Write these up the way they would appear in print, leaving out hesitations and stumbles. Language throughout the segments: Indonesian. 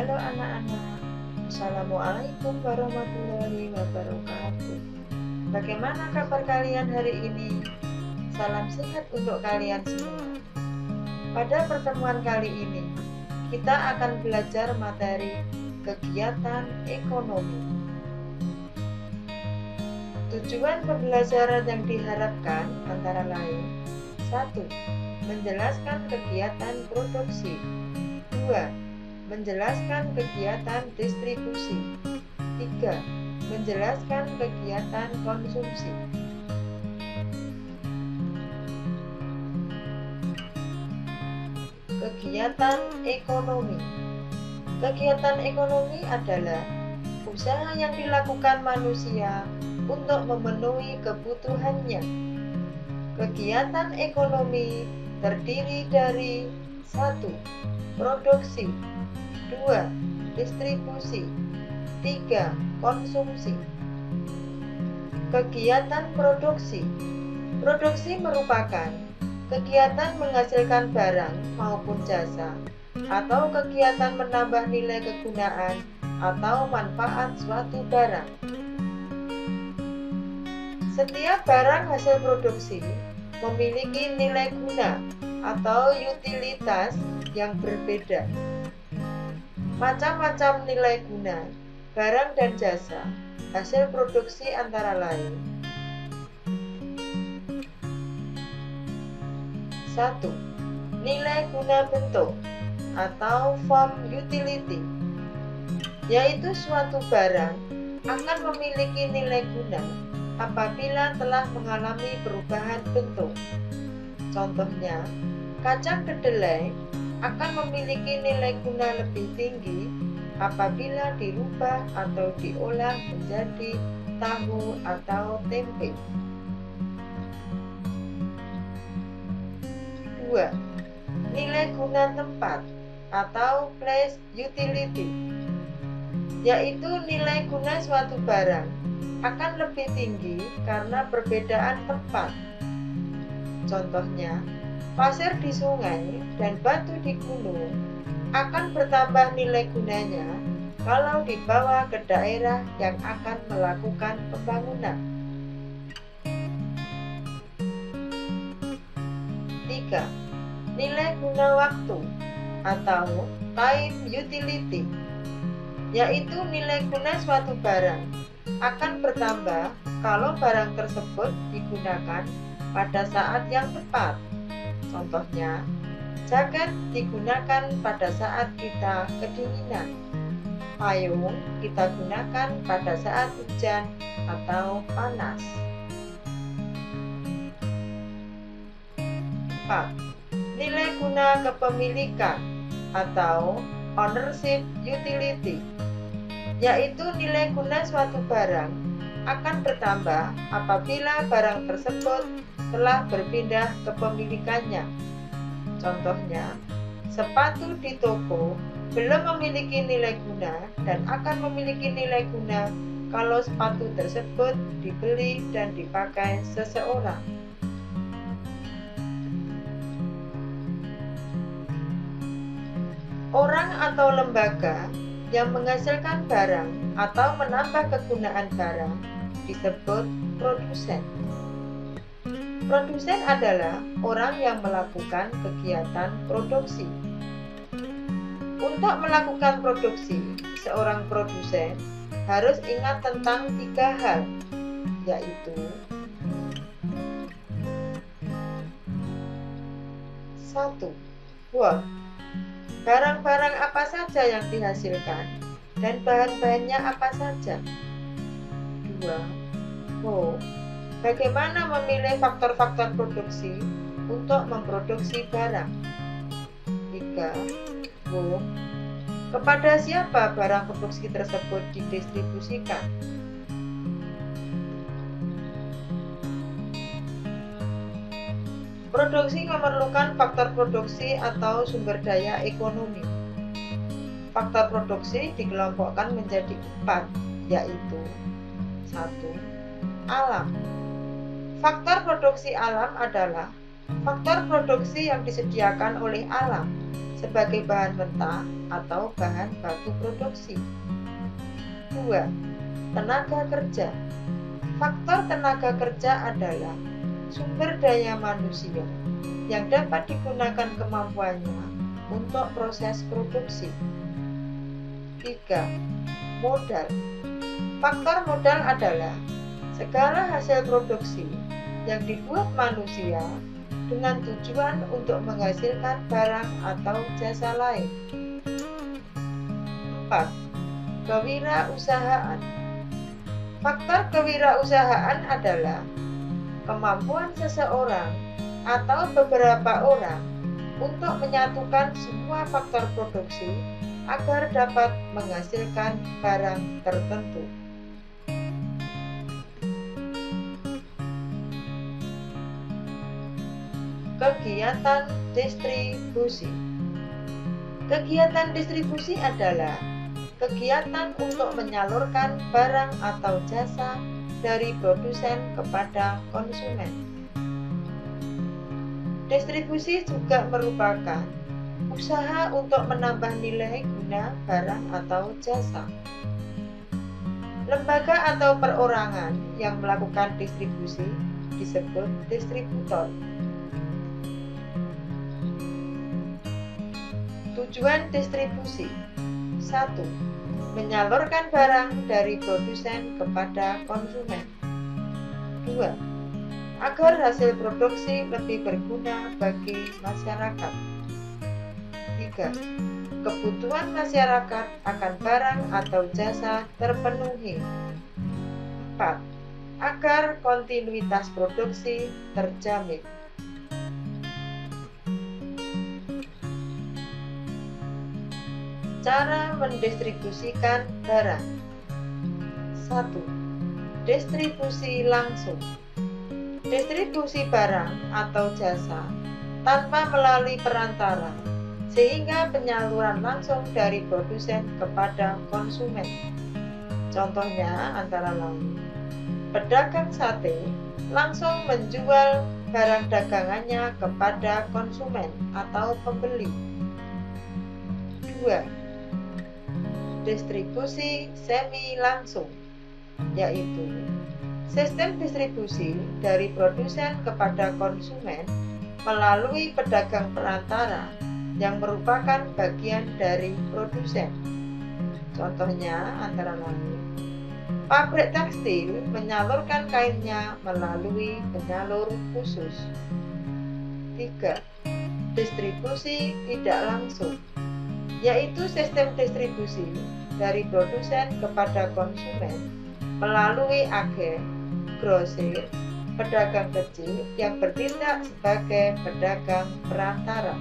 Halo anak-anak, Assalamualaikum warahmatullahi wabarakatuh. Bagaimana kabar kalian hari ini? Salam sehat untuk kalian semua. Pada pertemuan kali ini, kita akan belajar materi kegiatan ekonomi. Tujuan pembelajaran yang diharapkan antara lain: 1. Menjelaskan kegiatan produksi. 2. Menjelaskan kegiatan distribusi. 3. Menjelaskan kegiatan konsumsi. Kegiatan ekonomi. Kegiatan ekonomi adalah usaha yang dilakukan manusia untuk memenuhi kebutuhannya. Kegiatan ekonomi terdiri dari 1. Produksi, 2. Distribusi, 3. Konsumsi. Kegiatan produksi. Produksi merupakan kegiatan menghasilkan barang maupun jasa, atau kegiatan menambah nilai kegunaan atau manfaat suatu barang. Setiap barang hasil produksi memiliki nilai guna atau utilitas yang berbeda. Macam-macam nilai guna barang dan jasa hasil produksi antara lain: 1. Nilai guna bentuk atau form utility, yaitu suatu barang akan memiliki nilai guna apabila telah mengalami perubahan bentuk. Contohnya, kacang kedelai akan memiliki nilai guna lebih tinggi apabila dirubah atau diolah menjadi tahu atau tempe. 2. Nilai guna tempat atau place utility, yaitu nilai guna suatu barang akan lebih tinggi karena perbedaan tempat. Contohnya, pasir di sungai dan batu di gunung akan bertambah nilai gunanya kalau dibawa ke daerah yang akan melakukan pembangunan. 3. Nilai guna waktu atau time utility, yaitu nilai guna suatu barang akan bertambah kalau barang tersebut digunakan pada saat yang tepat. Contohnya, jaket digunakan pada saat kita kedinginan. Payung kita gunakan pada saat hujan atau panas. 4. Nilai guna kepemilikan atau ownership utility, yaitu nilai guna suatu barang akan bertambah apabila barang tersebut telah berpindah kepemilikannya. Contohnya, sepatu di toko belum memiliki nilai guna dan akan memiliki nilai guna kalau sepatu tersebut dibeli dan dipakai seseorang. Orang atau lembaga yang menghasilkan barang atau menambah kegunaan barang disebut produsen. Produsen adalah orang yang melakukan kegiatan produksi. Untuk melakukan produksi, seorang produsen harus ingat tentang 3 hal, yaitu: 1. Barang-barang apa saja yang dihasilkan dan bahan-bahannya apa saja. 2. Bagaimana memilih faktor-faktor produksi untuk memproduksi barang. 3. Kepada siapa barang produksi tersebut didistribusikan. Produksi memerlukan faktor produksi atau sumber daya ekonomi. Faktor produksi dikelompokkan menjadi 4, yaitu: 1. Alam. Faktor produksi alam adalah faktor produksi yang disediakan oleh alam, sebagai bahan mentah atau bahan baku produksi. 2. Tenaga kerja. Faktor tenaga kerja adalah sumber daya manusia yang dapat digunakan kemampuannya untuk proses produksi. 3. Modal. Faktor modal adalah segala hasil produksi yang dibuat manusia dengan tujuan untuk menghasilkan barang atau jasa lain. 4. Kewirausahaan. Faktor kewirausahaan adalah kemampuan seseorang atau beberapa orang untuk menyatukan semua faktor produksi agar dapat menghasilkan barang tertentu. Kegiatan distribusi. Kegiatan distribusi adalah kegiatan untuk menyalurkan barang atau jasa dari produsen kepada konsumen. Distribusi juga merupakan usaha untuk menambah nilai guna barang atau jasa. Lembaga atau perorangan yang melakukan distribusi disebut distributor. Tujuan distribusi: 1. Menyalurkan barang dari produsen kepada konsumen. 2. Agar hasil produksi lebih berguna bagi masyarakat. 3. Kebutuhan masyarakat akan barang atau jasa terpenuhi. 4. Agar kontinuitas produksi terjamin. Cara mendistribusikan barang. 1. Distribusi langsung. Distribusi barang atau jasa tanpa melalui perantara, sehingga penyaluran langsung dari produsen kepada konsumen. Contohnya antara lain, pedagang sate langsung menjual barang dagangannya kepada konsumen atau pembeli. 2. Distribusi semi langsung, yaitu sistem distribusi dari produsen kepada konsumen melalui pedagang perantara yang merupakan bagian dari produsen. Contohnya antara lain, pabrik tekstil menyalurkan kainnya melalui penyalur khusus. 3. Distribusi tidak langsung, yaitu sistem distribusi dari produsen kepada konsumen melalui agen, grosir, pedagang kecil yang bertindak sebagai pedagang perantara.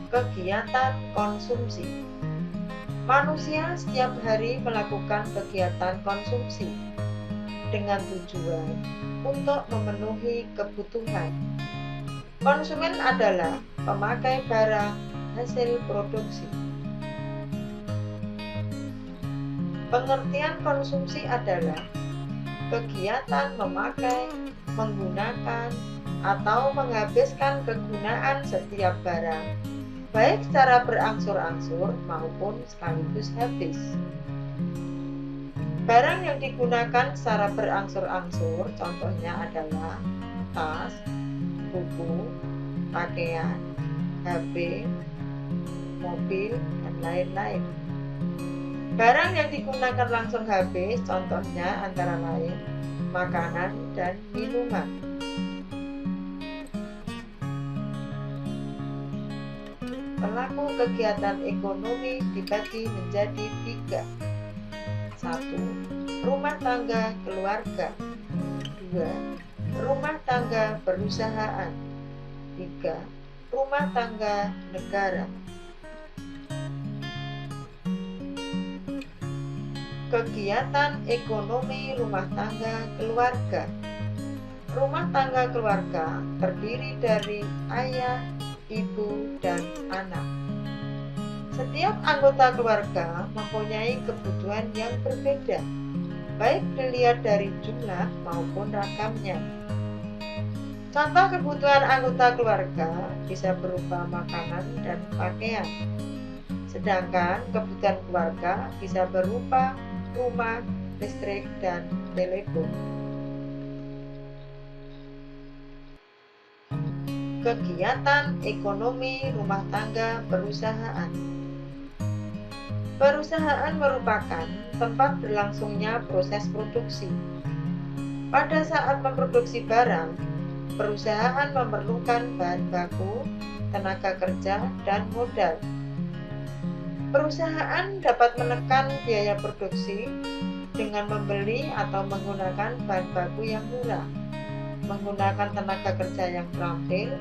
Kegiatan konsumsi. Manusia setiap hari melakukan kegiatan konsumsi dengan tujuan untuk memenuhi kebutuhan. Konsumen adalah pemakai barang hasil produksi. Pengertian konsumsi adalah kegiatan memakai, menggunakan, atau menghabiskan kegunaan setiap barang, baik secara berangsur-angsur maupun sekaligus habis. Barang yang digunakan secara berangsur-angsur contohnya adalah tas, buku, pakaian, HP, mobil, dan lain-lain. Barang yang digunakan langsung habis contohnya antara lain makanan dan minuman. Pelaku kegiatan ekonomi dibagi menjadi 3. 1. Rumah tangga keluarga. 2. Rumah tangga perusahaan. 3. Rumah tangga negara. Kegiatan ekonomi rumah tangga keluarga. Rumah tangga keluarga terdiri dari ayah, ibu, dan anak. Setiap anggota keluarga mempunyai kebutuhan yang berbeda, baik dilihat dari jumlah maupun ragamnya. Contoh kebutuhan anggota keluarga bisa berupa makanan dan pakaian. Sedangkan kebutuhan keluarga bisa berupa rumah, listrik, dan telepon. Kegiatan ekonomi rumah tangga perusahaan. Perusahaan merupakan tempat berlangsungnya proses produksi. Pada saat memproduksi barang, perusahaan memerlukan bahan baku, tenaga kerja, dan modal. Perusahaan dapat menekan biaya produksi dengan membeli atau menggunakan bahan baku yang murah, menggunakan tenaga kerja yang terampil,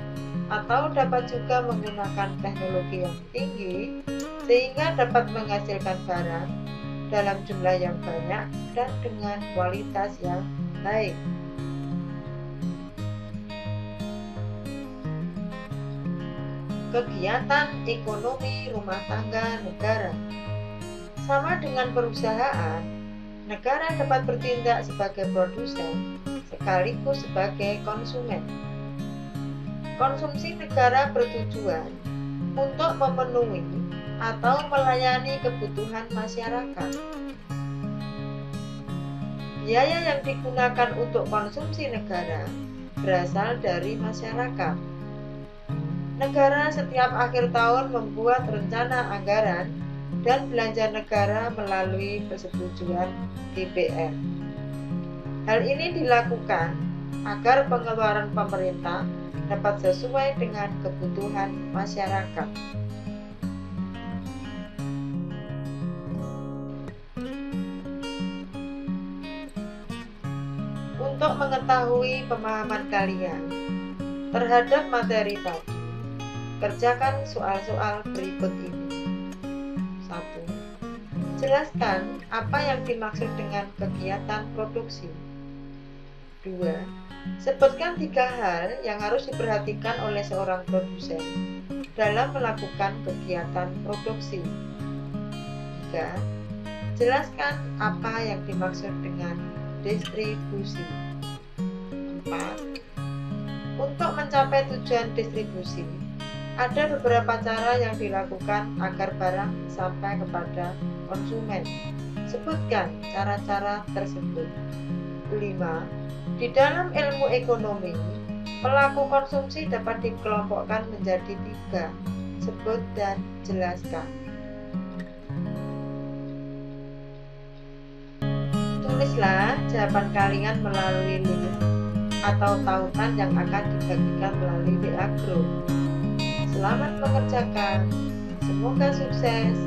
atau dapat juga menggunakan teknologi yang tinggi sehingga dapat menghasilkan barang dalam jumlah yang banyak dan dengan kualitas yang baik. Kegiatan ekonomi rumah tangga negara. Sama dengan perusahaan, negara dapat bertindak sebagai produsen sekaligus sebagai konsumen. Konsumsi negara bertujuan untuk memenuhi atau melayani kebutuhan masyarakat. Biaya yang digunakan untuk konsumsi negara berasal dari masyarakat. Negara setiap akhir tahun membuat rencana anggaran dan belanja negara melalui persetujuan DPR. Hal ini dilakukan agar pengeluaran pemerintah dapat sesuai dengan kebutuhan masyarakat. Untuk mengetahui pemahaman kalian terhadap materi tadi, kerjakan soal-soal berikut ini. 1. Jelaskan apa yang dimaksud dengan kegiatan produksi. 2. Sebutkan 3 hal yang harus diperhatikan oleh seorang produsen dalam melakukan kegiatan produksi. 3. Jelaskan apa yang dimaksud dengan distribusi. 4. Untuk mencapai tujuan distribusi, ada beberapa cara yang dilakukan agar barang sampai kepada konsumen. Sebutkan cara-cara tersebut. 5. Di dalam ilmu ekonomi, pelaku konsumsi dapat dikelompokkan menjadi 3. Sebut dan jelaskan. Tulislah jawaban kalian melalui link atau tautan yang akan dibagikan melalui WA Group. Selamat mengerjakan, semoga sukses.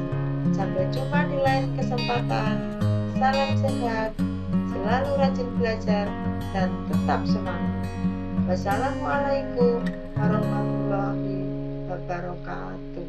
Sampai jumpa di lain kesempatan. Salam sehat, selalu rajin belajar, dan tetap semangat. Wassalamualaikum warahmatullahi wabarakatuh.